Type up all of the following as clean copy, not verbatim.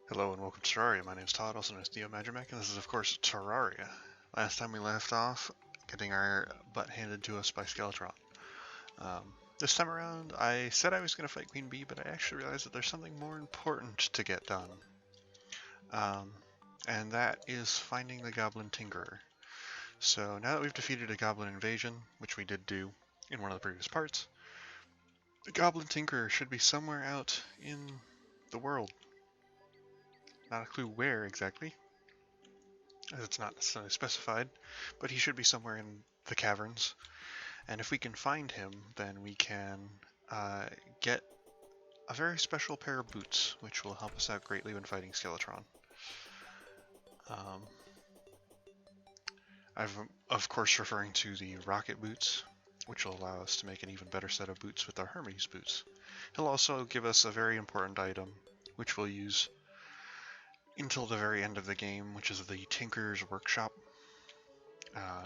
Hello and welcome to Terraria. My name is Todd, also known as Theo Magimac, and this is of course Terraria. Last time we left off, getting our butt handed to us by Skeletron. This time around, I said I was going to fight Queen Bee, but I actually realized that there's something more important to get done. Um, and that is finding the Goblin Tinkerer. So now that we've defeated a Goblin invasion, which we did do in one of the previous parts, the Goblin Tinkerer should be somewhere out in the world. Not a clue where exactly, as it's not necessarily specified, but he should be somewhere in the caverns. And if we can find him, then we can get a very special pair of boots, which will help us out greatly when fighting Skeletron. I'm of course referring to the rocket boots, which will allow us to make an even better set of boots with our Hermes boots. He'll also give us a very important item, which we'll use until the very end of the game, which is the Tinker's Workshop.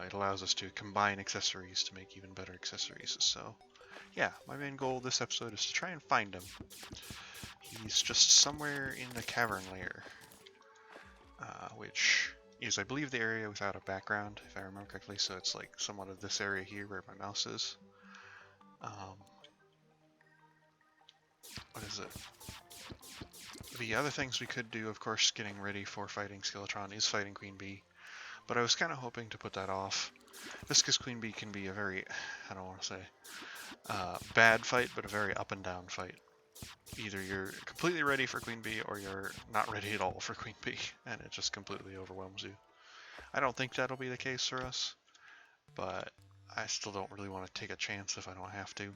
It allows us to combine accessories to make even better accessories. So, yeah, my main goal this episode is to try and find him. He's just somewhere in the cavern lair, which is, I believe, the area without a background, if I remember correctly. So it's like somewhat of this area here where my mouse is. What is it? The other things we could do, of course, getting ready for fighting Skeletron, is fighting Queen Bee. But I was kind of hoping to put that off, just because Queen Bee can be a very, I don't want to say, bad fight, but a very up and down fight. Either you're completely ready for Queen Bee, or you're not ready at all for Queen Bee, and it just completely overwhelms you. I don't think that'll be the case for us, but I still don't really want to take a chance if I don't have to.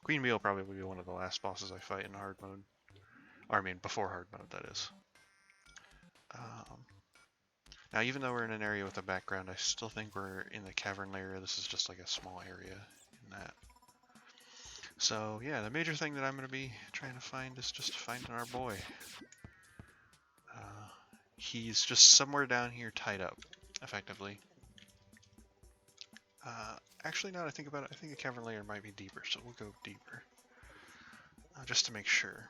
Queen Bee will probably be one of the last bosses I fight in hard mode. Or I mean, before hard mode, that is. Now, even though we're in an area with a background, I still think we're in the cavern layer. This is just like a small area in that. So, yeah, the major thing that I'm going to be trying to find is just finding our boy. He's just somewhere down here tied up, effectively. Actually, now that I think about it, I think the cavern layer might be deeper, so we'll go deeper. Just to make sure.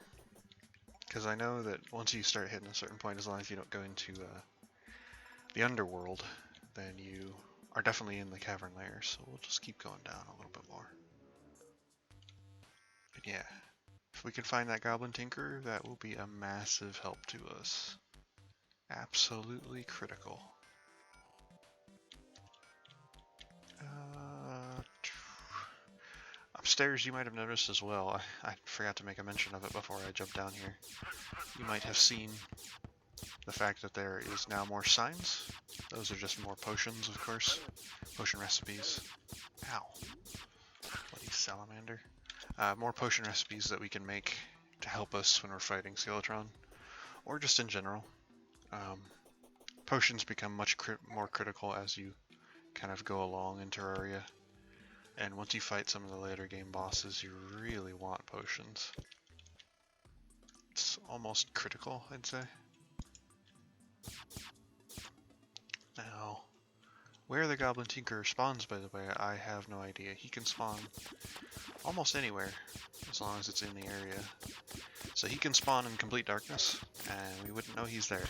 Because I know that once you start hitting a certain point, as long as you don't go into the underworld, then you are definitely in the cavern layer, so we'll just keep going down a little bit more. But yeah, if we can find that Goblin Tinkerer, that will be a massive help to us. Absolutely critical. Upstairs, you might have noticed as well, I forgot to make a mention of it before I jumped down here. You might have seen the fact that there is now more signs. Those are just more potions, of course. Potion recipes. Ow. Bloody salamander. More potion recipes that we can make to help us when we're fighting Skeletron, or just in general. Potions become much more critical as you kind of go along in Terraria, and once you fight some of the later game bosses, you really want potions. It's almost critical, I'd say. Now, where the Goblin Tinkerer spawns, by the way, I have no idea. He can spawn almost anywhere, as long as it's in the area. So he can spawn in complete darkness, and we wouldn't know he's there.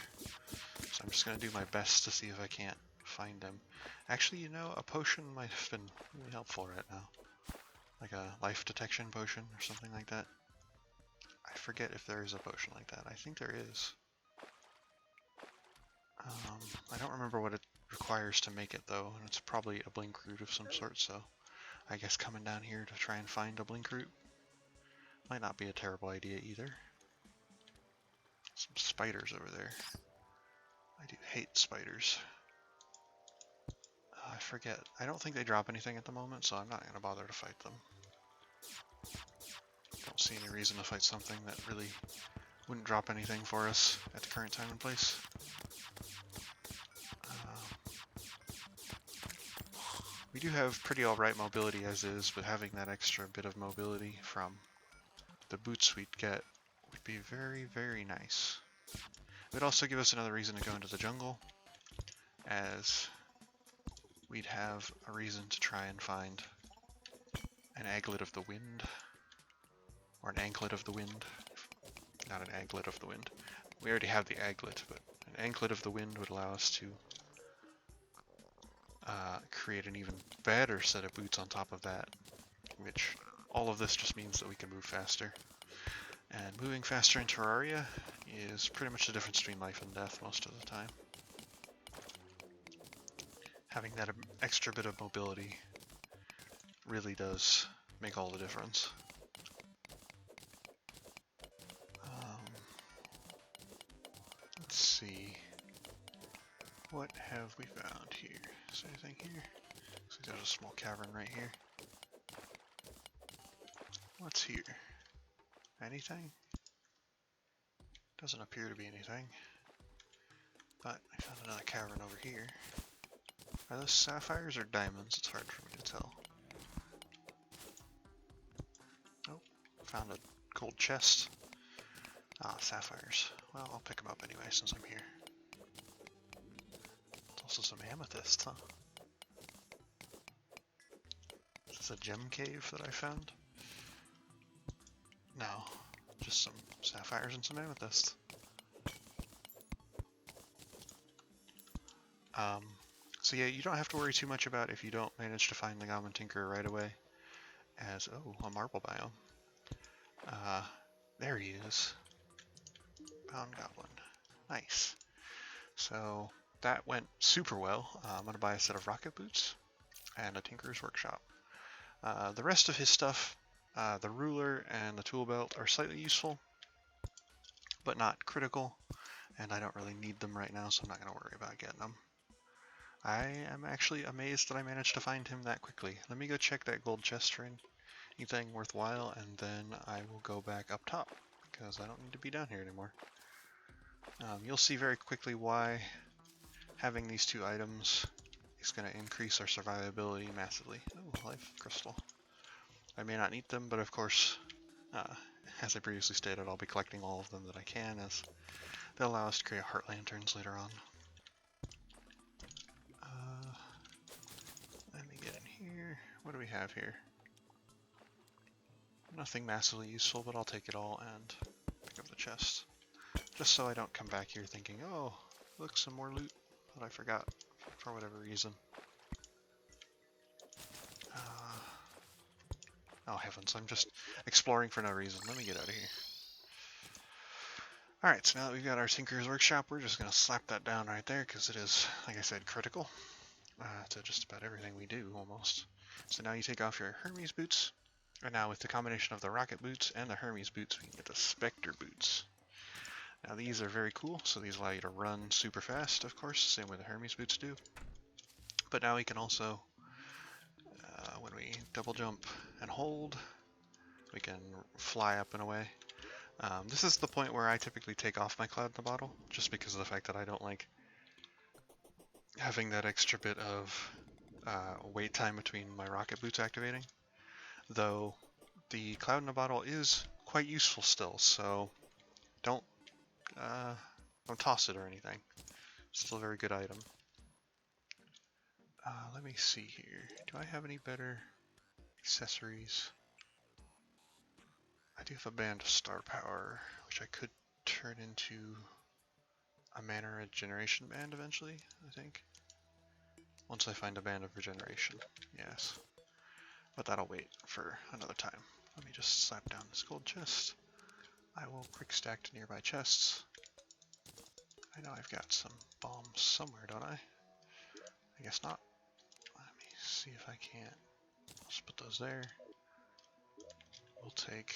So I'm just going to do my best to see if I can't find him. Actually, you know, a potion might have been really helpful right now. Like a life detection potion or something like that. I forget if there is a potion like that. I think there is. I don't remember what it requires to make it though, and it's probably a blink root of some sort, so I guess coming down here to try and find a blink root might not be a terrible idea either. Some spiders over there. I do hate spiders. I forget. I don't think they drop anything at the moment, so I'm not going to bother to fight them. Don't see any reason to fight something that really wouldn't drop anything for us at the current time and place. We do have pretty alright mobility as is, but having that extra bit of mobility from the boots we'd get would be very, very nice. It would also give us another reason to go into the jungle, as we'd have a reason to try and find an aglet of the wind, or an anklet of the wind, not an aglet of the wind. we already have the aglet, but an anklet of the wind would allow us to create an even better set of boots on top of that, which all of this just means that we can move faster. And moving faster in Terraria is pretty much the difference between life and death most of the time. Having that extra bit of mobility really does make all the difference. Let's see. What have we found here? Is there anything here? So there's a small cavern right here. What's here? Anything? Doesn't appear to be anything. But I found another cavern over here. Are those sapphires or diamonds? It's hard for me to tell. Oh, found a gold chest. Ah, sapphires. Well, I'll pick them up anyway since I'm here. There's also some amethyst, huh? Is this a gem cave that I found? No, just some sapphires and some amethyst. So yeah, you don't have to worry too much about if you don't manage to find the Goblin Tinkerer right away. As, oh, a marble biome. There he is. Bound Goblin. Nice. So that went super well. I'm going to buy a set of rocket boots and a Tinkerer's Workshop. The rest of his stuff, the ruler and the tool belt, are slightly useful, but not critical, and I don't really need them right now, so I'm not going to worry about getting them. I am actually amazed that I managed to find him that quickly. Let me go check that gold chest for anything worthwhile, and then I will go back up top, because I don't need to be down here anymore. You'll see very quickly why having these two items is going to increase our survivability massively. Oh, life crystal. I may not need them, but of course, as I previously stated, I'll be collecting all of them that I can, as they'll allow us to create heart lanterns later on. Let me get in here. What do we have here? Nothing massively useful, but I'll take it all and pick up the chest. Just so I don't come back here thinking, oh, look, some more loot that I forgot for whatever reason. Oh heavens, I'm just exploring for no reason. Let me get out of here. Alright, so now that we've got our Tinker's Workshop, we're just going to slap that down right there, because it is, like I said, critical to just about everything we do, almost. So now you take off your Hermes boots, and now with the combination of the rocket boots and the Hermes boots, we can get the Spectre boots. Now these are very cool, so these allow you to run super fast, of course, same way the Hermes boots do. But now we can also, when we double jump and hold, we can fly up and away. This is the point where I typically take off my Cloud in the Bottle, just because of the fact that I don't like having that extra bit of wait time between my rocket boots activating. Though the Cloud in the Bottle is quite useful still, so don't toss it or anything. Still a very good item. Let me see here. Do I have any better accessories? I do have a band of star power, which I could turn into a mana regeneration band eventually, I think. Once I find a band of regeneration, yes. But that'll wait for another time. Let me just slap down this gold chest. I will quick stack to nearby chests. I know I've got some bombs somewhere, don't I? I guess not. Let me see if I can't. Let's put those there. We'll take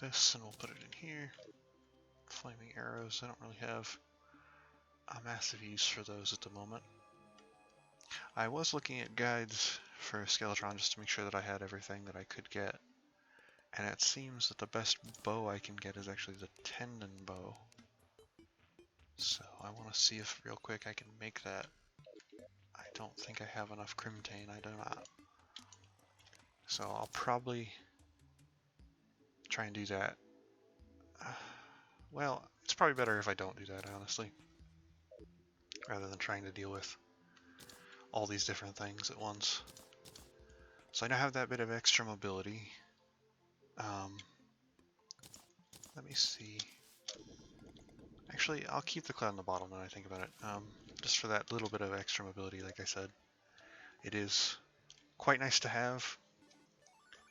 this and we'll put it in here. Flaming arrows, I don't really have a massive use for those at the moment. I was looking at guides for Skeletron just to make sure that I had everything that I could get. And it seems that the best bow I can get is actually the tendon bow. So I want to see if real quick I can make that. I don't think I have enough Crimtane, I do not. So I'll probably try and do that. Well, it's probably better if I don't do that, honestly. Rather than trying to deal with all these different things at once. So I now have that bit of extra mobility. Let me see. Actually, I'll keep the cloud on the bottom when I think about it. Just for that little bit of extra mobility, like I said. It is quite nice to have,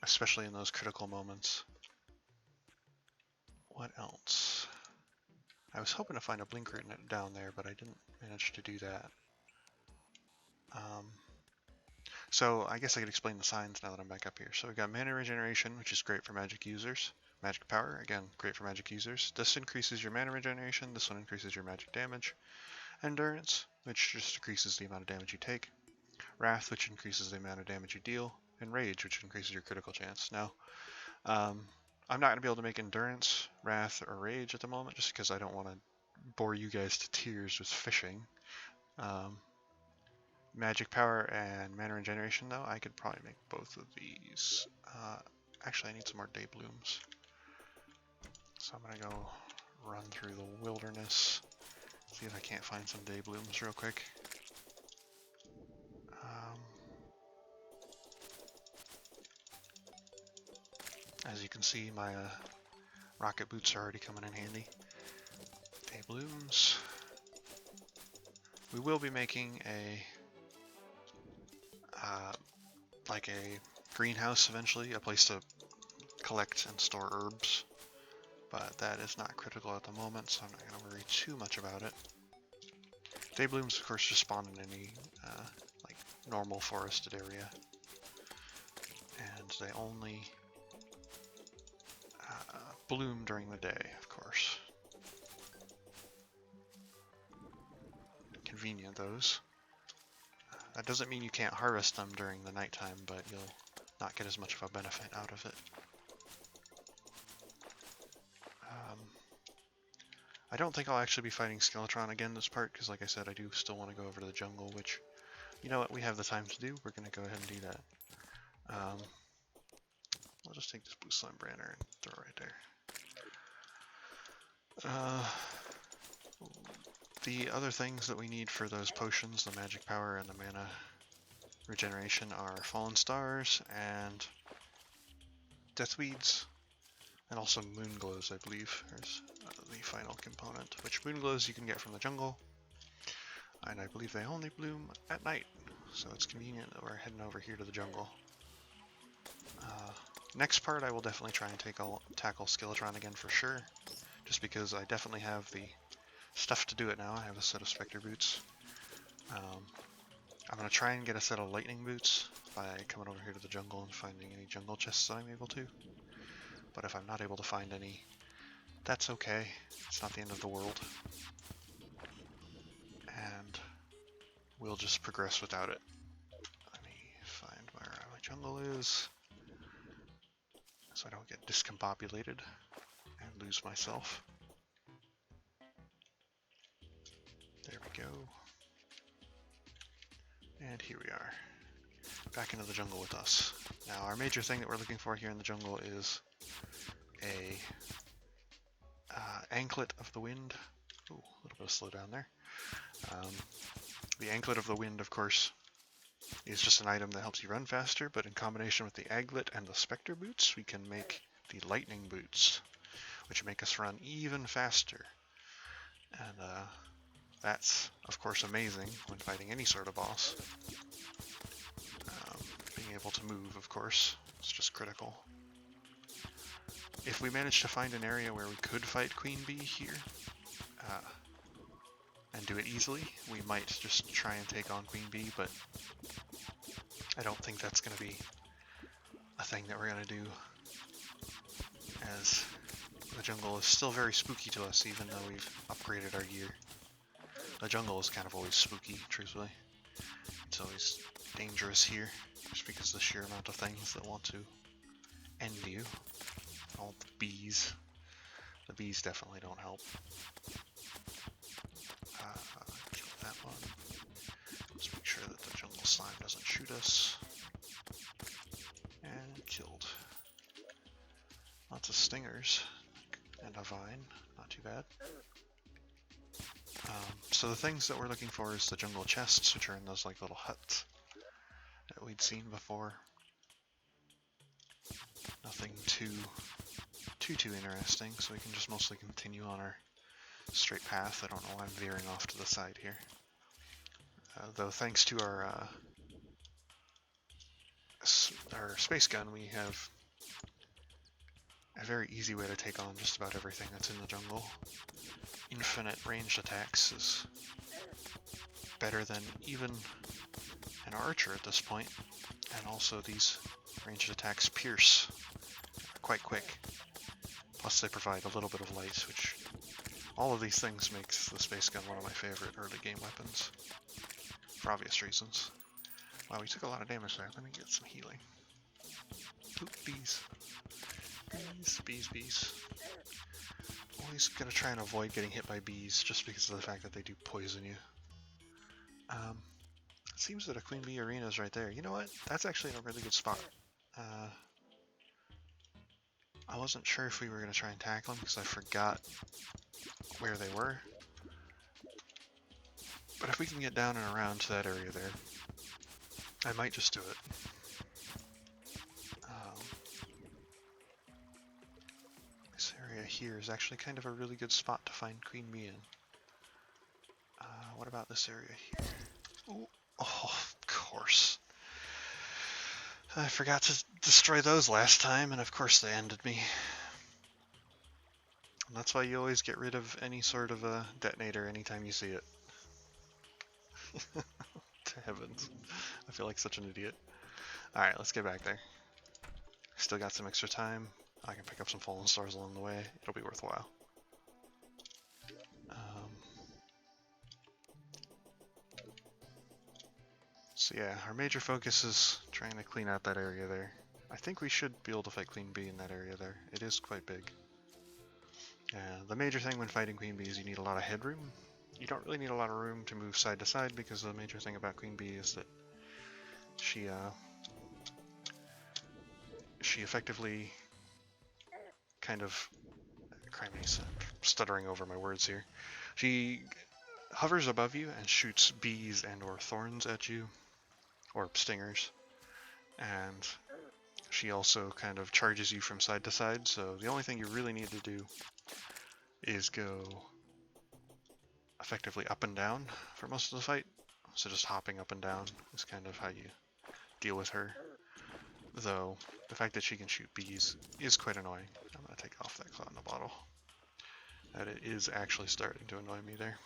especially in those critical moments. What else? I was hoping to find a blinker down there, but I didn't manage to do that. So I guess I could explain the signs now that I'm back up here. So we've got mana regeneration, which is great for magic users. Magic power, again, great for magic users. This increases your mana regeneration, this one increases your magic damage. Endurance, which just decreases the amount of damage you take. Wrath, which increases the amount of damage you deal. And Rage, which increases your critical chance. Now, I'm not going to be able to make Endurance, Wrath, or Rage at the moment, just because I don't want to bore you guys to tears with fishing. Magic power and mana regeneration, though, I could probably make both of these. Actually, I need some more day blooms. So I'm going to go run through the wilderness, see if I can't find some day blooms real quick. As you can see, my rocket boots are already coming in handy. Day blooms. We will be making a like a greenhouse eventually, a place to collect and store herbs, but that is not critical at the moment, so I'm not going to worry too much about it. Day blooms, of course, just spawn in any like normal forested area, and they only bloom during the day, of course. Convenient, those. That doesn't mean you can't harvest them during the nighttime, but you'll not get as much of a benefit out of it. I don't think I'll actually be fighting Skeletron again this part, because like I said, I do still want to go over to the jungle, which, you know what, we have the time to do. We're going to go ahead and do that. I'll just take this blue slime brander and throw it right there. The other things that we need for those potions, the magic power and the mana regeneration, are fallen stars and deathweeds, and also moon glows, I believe. There's the final component, which moon glows you can get from the jungle, and I believe they only bloom at night, so it's convenient that we're heading over here to the jungle. Next part I will definitely try and tackle Skeletron again for sure, just because I definitely have the stuff to do it now. I have a set of Spectre boots. I'm going to try and get a set of lightning boots by coming over here to the jungle and finding any jungle chests that I'm able to. But if I'm not able to find any, that's okay. It's not the end of the world. And we'll just progress without it. Let me find where my jungle is, so I don't get discombobulated and lose myself. There we go. And here we are, back into the jungle with us. Now our major thing that we're looking for here in the jungle is a anklet of the wind. Ooh, a little bit of slowdown there. The anklet of the wind, of course, is just an item that helps you run faster, but in combination with the aglet and the spectre boots, we can make the lightning boots, which make us run even faster. And that's, of course, amazing when fighting any sort of boss. Being able to move, of course, is just critical. If we manage to find an area where we could fight Queen Bee here, and do it easily, we might just try and take on Queen Bee, but I don't think that's going to be a thing that we're going to do, as the jungle is still very spooky to us, even though we've upgraded our gear. The jungle is kind of always spooky, truthfully. It's always dangerous here, just because of the sheer amount of things that want to end you. All the bees. The bees definitely don't help. Kill that one. Let's make sure that the jungle slime doesn't shoot us. And killed. Lots of stingers. And a vine. Not too bad. So the things that we're looking for is the jungle chests, which are in those like little huts that we'd seen before. Nothing too too interesting, so we can just mostly continue on our straight path. I don't know why I'm veering off to the side here. Though thanks to our space gun, we have a very easy way to take on just about everything that's in the jungle. Infinite ranged attacks is better than even an archer at this point, and also these ranged attacks pierce quite quick. Plus they provide a little bit of light, which all of these things makes the space gun one of my favorite early game weapons, for obvious reasons. Wow, we took a lot of damage there. Let me get some healing. Oop, bees. Bees. Always gotta try and avoid getting hit by bees, just because of the fact that they do poison you. It seems that a Queen Bee arena is right there. You know what? That's actually in a really good spot. I wasn't sure if we were gonna try and tackle them, because I forgot where they were. But if we can get down and around to that area there, I might just do it. This area here is actually kind of a really good spot to find Queen Bee in. What about this area here? Ooh. Oh, of course. I forgot to destroy those last time, and of course they ended me. And that's why you always get rid of any sort of a detonator anytime you see it. To heavens. I feel like such an idiot. Alright, let's get back there. Still got some extra time. I can pick up some fallen stars along the way. It'll be worthwhile. So yeah, our major focus is trying to clean out that area there. I think we should be able to fight Queen Bee in that area there. It is quite big. The major thing when fighting Queen Bee is you need a lot of headroom. You don't really need a lot of room to move side to side, because the major thing about Queen Bee is that she effectively kind of... Crimes, I'm stuttering over my words here. She hovers above you and shoots bees and or thorns at you, or stingers, and she also kind of charges you from side to side, so the only thing you really need to do is go effectively up and down for most of the fight. So just hopping up and down is kind of how you deal with her. Though the fact that she can shoot bees is quite annoying. I'm going to take off that cloud in the bottle. That it is actually starting to annoy me there.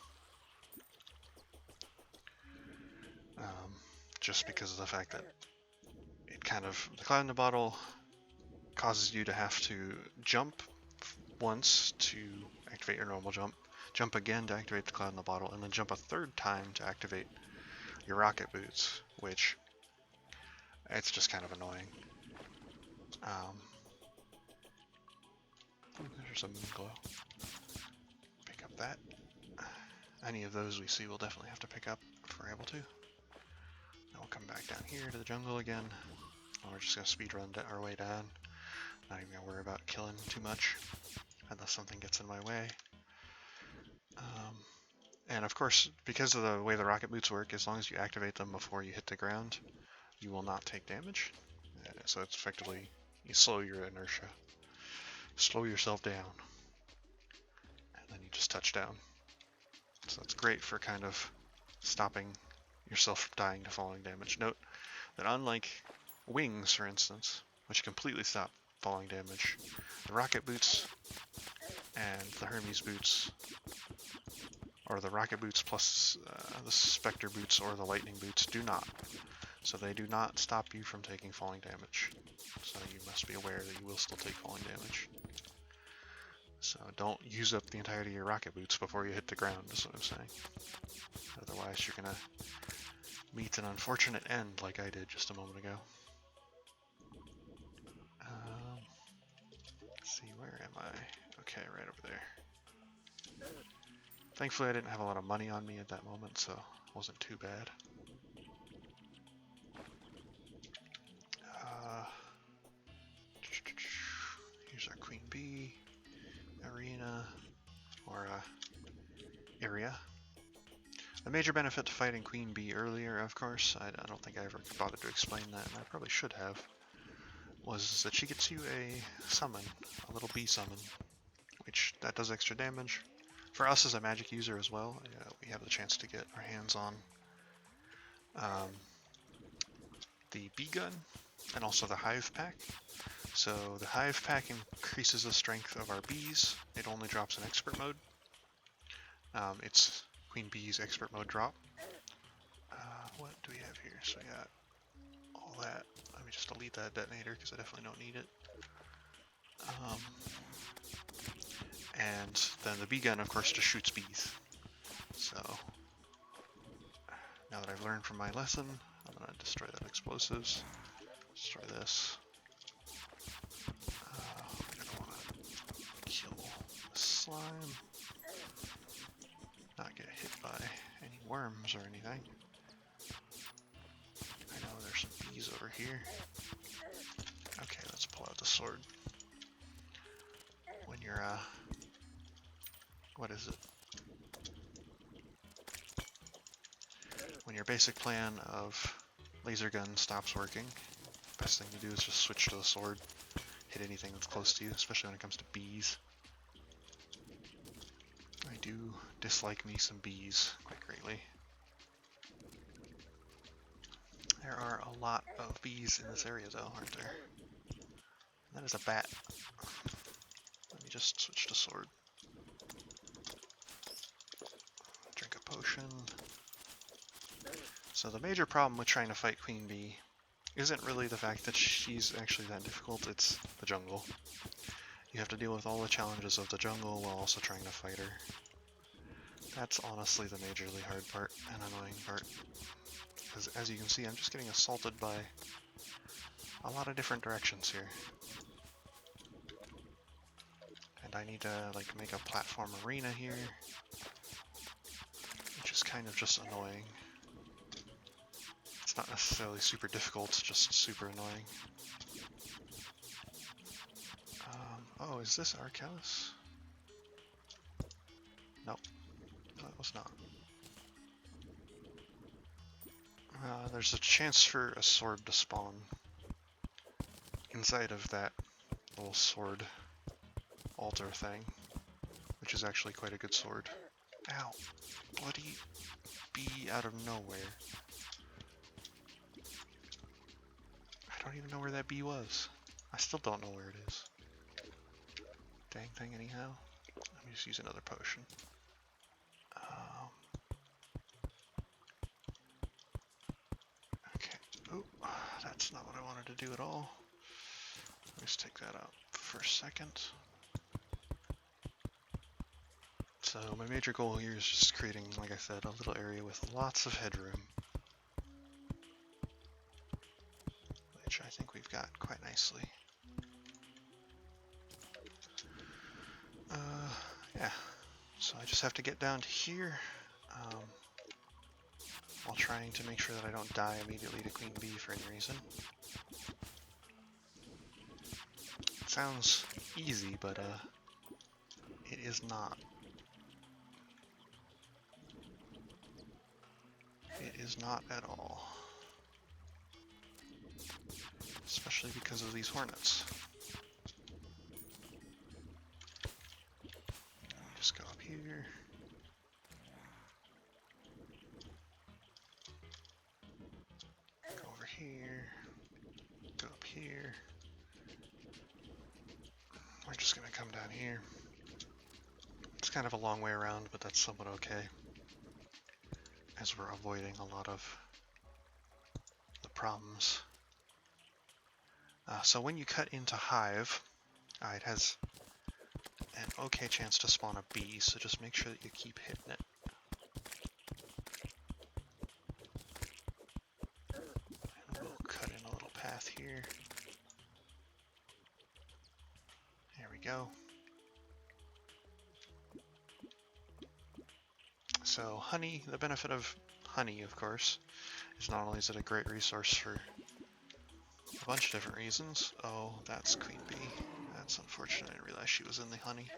Just because of the fact that it kind of, the cloud in the bottle causes you to have to jump once to activate your normal jump, jump again to activate the cloud in the bottle, and then jump a third time to activate your rocket boots, which it's just kind of annoying. There's a moon glow. Pick up that. Any of those we see we'll definitely have to pick up if we're able to. Then we'll come back down here to the jungle again. And we're just going to speed run our way down. Not even going to worry about killing too much, unless something gets in my way. And of course, because of the way the rocket boots work, as long as you activate them before you hit the ground, you will not take damage. So it's effectively, you slow your inertia. Slow yourself down. And then you just touch down. So that's great for kind of stopping yourself from dying to falling damage. Note that unlike wings, for instance, which completely stop falling damage, the rocket boots and the Hermes boots, or the rocket boots plus the Spectre boots or the lightning boots, do not. So they do not stop you from taking falling damage. So you must be aware that you will still take falling damage. So don't use up the entirety of your rocket boots before you hit the ground, is what I'm saying. Otherwise you're gonna meet an unfortunate end like I did just a moment ago. Let's see, where am I? Okay, right over there. Thankfully I didn't have a lot of money on me at that moment, so it wasn't too bad. Here's our Queen Bee arena, or area. The major benefit to fighting Queen Bee earlier, of course, I don't think I ever bothered to explain that, and I probably should have, was that she gets you a summon, a little bee summon, which that does extra damage. For us as a magic user as well, we have the chance to get our hands on the bee gun and also the hive pack. So the hive pack increases the strength of our bees. It only drops in expert mode. It's Queen Bee's expert mode drop. What do we have here? So we got all that. Let me just delete that detonator because I definitely don't need it. And then the bee gun, of course, just shoots bees. So now that I've learned from my lesson, I'm going to destroy that explosives. Destroy this. We're going to want to kill the slime. Not get hit by any worms or anything. I know there's some bees over here. Okay, let's pull out the sword. When you're, what is it? When your basic plan of laser gun stops working, best thing to do is just switch to the sword. Hit anything that's close to you, especially when it comes to bees. I do dislike me some bees quite greatly. There are a lot of bees in this area though, aren't there? That is a bat. Let me just switch to sword. Drink a potion. So the major problem with trying to fight Queen Bee isn't really the fact that she's actually that difficult, it's the jungle. You have to deal with all the challenges of the jungle while also trying to fight her. That's honestly the majorly hard part and annoying part. Because as you can see, I'm just getting assaulted by a lot of different directions here. And I need to like make a platform arena here, which is kind of just annoying. It's not necessarily super difficult, it's just super annoying. Oh, is this Arcalis? Nope, that was not. There's a chance for a sword to spawn inside of that little sword altar thing, which is actually quite a good sword. Ow! Bloody bee out of nowhere. I don't even know where that bee was. I still don't know where it is. Dang thing anyhow. Let me just use another potion. Okay. Oh, that's not what I wanted to do at all. Let me just take that out for a second. So my major goal here is just creating, like I said, a little area with lots of headroom. Which I think we've got quite nicely. Yeah, so I just have to get down to here, while trying to make sure that I don't die immediately to Queen Bee for any reason. It sounds easy, but it is not. It is not at all. Especially because of these hornets. Just go up here. Go over here. Go up here. We're just gonna come down here. It's kind of a long way around, but that's somewhat okay, as we're avoiding a lot of the problems. So when you cut into Hive, it has an okay chance to spawn a bee, so just make sure that you keep hitting it. And we'll cut in a little path here. There we go. So honey, the benefit of honey, of course, is not only is it a great resource for a bunch of different reasons. Oh, that's Queen Bee. That's unfortunate. I didn't realize she was in the honey.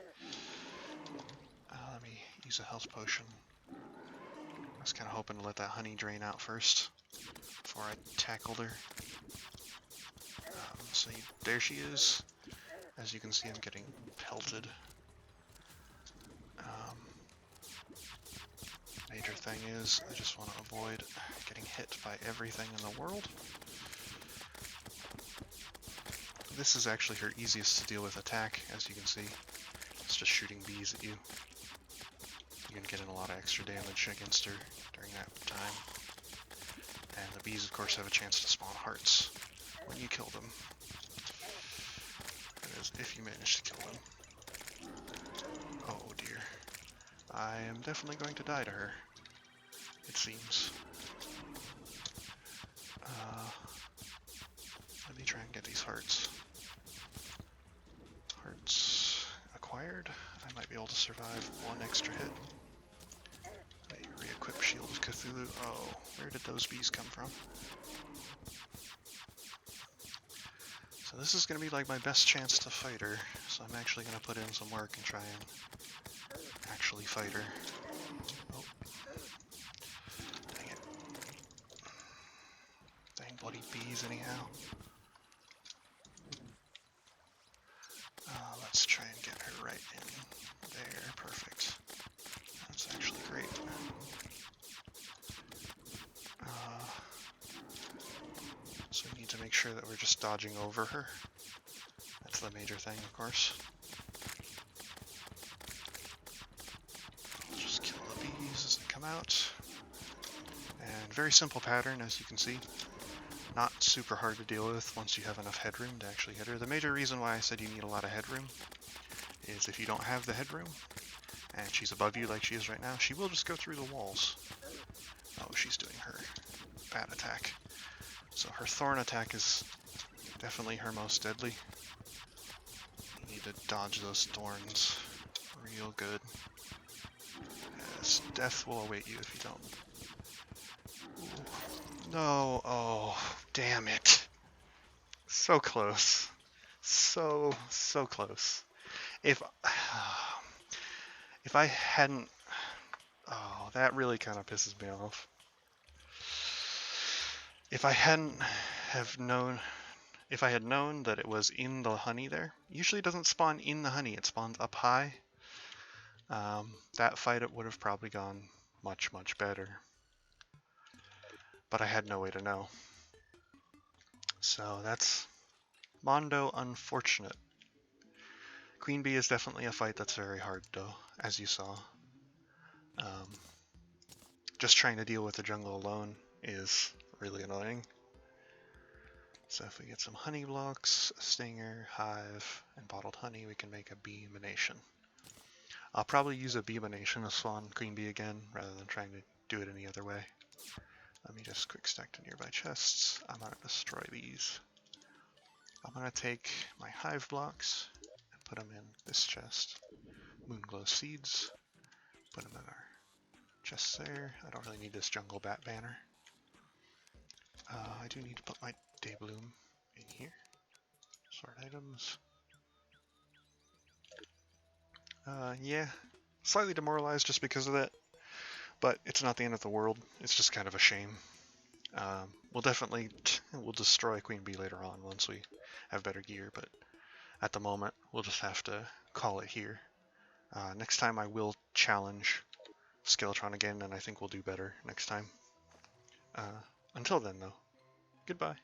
Let me use a health potion. I was kind of hoping to let that honey drain out first before I tackled her. So there she is. As you can see, I'm getting pelted. Major thing is, I just want to avoid getting hit by everything in the world. This is actually her easiest to deal with attack, as you can see. It's just shooting bees at you. You can get in a lot of extra damage against her during that time. And the bees, of course, have a chance to spawn hearts when you kill them. That is, if you manage to kill them. Oh dear. I am definitely going to die to her, it seems. Let me try and get these hearts. Hearts acquired. I might be able to survive one extra hit. A re-equip Shield of Cthulhu. Oh, where did those bees come from? So this is going to be like my best chance to fight her. So I'm actually going to put in some work and try and actually fight her. Oh. Dang it. Dang bloody bees anyhow. Let's try and get her right in there. Perfect. That's actually great. So we need to make sure that we're just dodging over her. That's the major thing, of course. I'll just kill the bees as they come out. And very simple pattern, as you can see. Not super hard to deal with once you have enough headroom to actually hit her. The major reason why I said you need a lot of headroom is if you don't have the headroom, and she's above you like she is right now, she will just go through the walls. Oh, she's doing her bat attack. So her thorn attack is definitely her most deadly. You need to dodge those thorns real good. Yes, death will await you if you don't. Ooh. No, oh, damn it. So close. So close. If I hadn't... Oh, that really kind of pisses me off. If I hadn't have known... If I had known that it was in the honey there, usually it doesn't spawn in the honey, it spawns up high. That fight, it would have probably gone much better. But I had no way to know. So that's Mondo unfortunate. Queen Bee is definitely a fight that's very hard though, as you saw. Just trying to deal with the jungle alone is really annoying. So if we get some honey blocks, a stinger, hive, and bottled honey, we can make a bee emanation. I'll probably use a bee emanation to spawn Queen Bee again, rather than trying to do it any other way. Let me just quick stack to nearby chests. I'm going to destroy these. I'm going to take my hive blocks and put them in this chest. Moonglow seeds, put them in our chest there. I don't really need this jungle bat banner. I do need to put my day bloom in here. Sort items. Yeah, slightly demoralized just because of that, but it's not the end of the world. It's just kind of a shame. We'll destroy Queen Bee later on once we have better gear, but at the moment we'll just have to call it here. Next time I will challenge Skeletron again, and I think we'll do better next time. Until then though, goodbye.